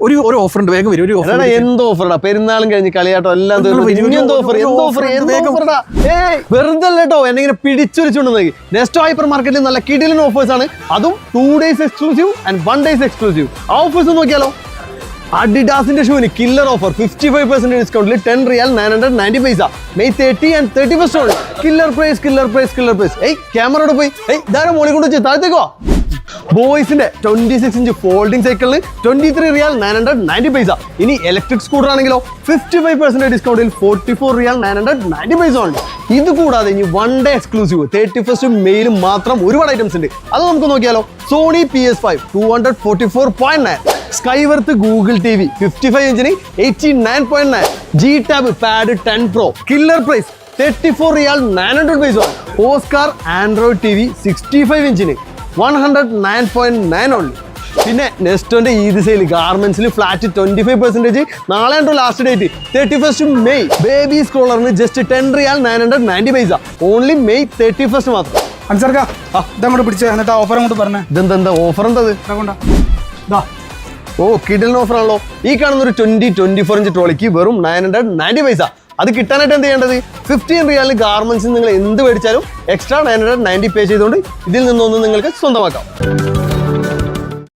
ഒരു ഓഫർ ഉണ്ട്, വേഗം വരും. ഒരു ഓഫർ എന്തോ ഓഫറാ? പെരുന്നാളും കഴിഞ്ഞ് കളിയാട്ടോ എല്ലാം വെറുതെ കേട്ടോ എന്നെ ഇങ്ങനെ പിടിച്ചൊരിച്ചുകൊണ്ടുവന്നത്. നെക്സ്റ്റ് ഹൈപ്പർ മാർക്കറ്റിൽ നല്ല കിടിലൻ ഓഫേഴ്സ് ആണ്, അതും 2 days exclusive and 1 day exclusive. ആ ഓഫേഴ്സ് നോക്കിയാലോ. അഡിഡാസിന്റെ ഷൂവിന് കില്ലർ ഓഫർ 55% ഡിസ്കൗണ്ടിൽ $10 990. May 30 and 31st on. Killer price. ക്യാമറയോട് പോയി ഇതാരോ മോളി കൊണ്ട് വെച്ച് താഴത്തേക്കോ. ബോയ്സിന്റെ 26 ഇഞ്ച് ഫോൾഡിംഗ് സൈക്കിളിന് $23 990. ഇനി ഇലക്ട്രിക് സ്കൂട്ടർ ആണെങ്കിലോ 55% ഡിസ്കൗണ്ടിൽ $44 990 ഉണ്ട്. ഇത് കൂടാതെ ഇനി 1 day എക്സ്ക്ലൂസീവ് 31st May മാത്രം ഒരുപാട് ഐറ്റംസ് ഉണ്ട്. അത് നമുക്ക് നോക്കിയാലോ. Sony PS5 244.9, Skyworth Google TV 55 ഇഞ്ചിന് 89.9, G-Tab pad 10 Pro killer price $34 900. Oscar Android TV 65 ഇഞ്ചിന് 109.9 ഉണ്ട്. പിന്നെ നെസ്റ്റോന്റെ ഈദ് സെയിൽ ഗാർമെന്റ്സിൽ ഫ്ലാറ്റ് 25%. നാളെ last date 31st May. Baby സ്ക്രോളറിന് ജസ്റ്റ് $10 990. ഓൺലി May 31st മാത്രം. ഇതങ്ങോട്ട് പിടിച്ച എന്നിട്ട് ഓഫർ അങ്ങോട്ട് പറഞ്ഞേ. ഇതെന്താ ഓഫർ? എന്തത്? ഓ കിടിലൻ ഓഫർ ആണല്ലോ. ഈ കാണുന്ന ഒരു 24 ഇഞ്ച് ട്രോളിക്ക് വെറും 990. അത് കിട്ടാനായിട്ട് എന്ത് ചെയ്യേണ്ടത്? $15 ഗാർമെന്റ്സിൽ നിങ്ങൾ എന്ത് മേടിച്ചാലും എക്സ്ട്രാ 990 പേ ചെയ്തുകൊണ്ട് ഇതിൽ നിന്നൊന്ന് നിങ്ങൾക്ക് സ്വന്തമാക്കാം.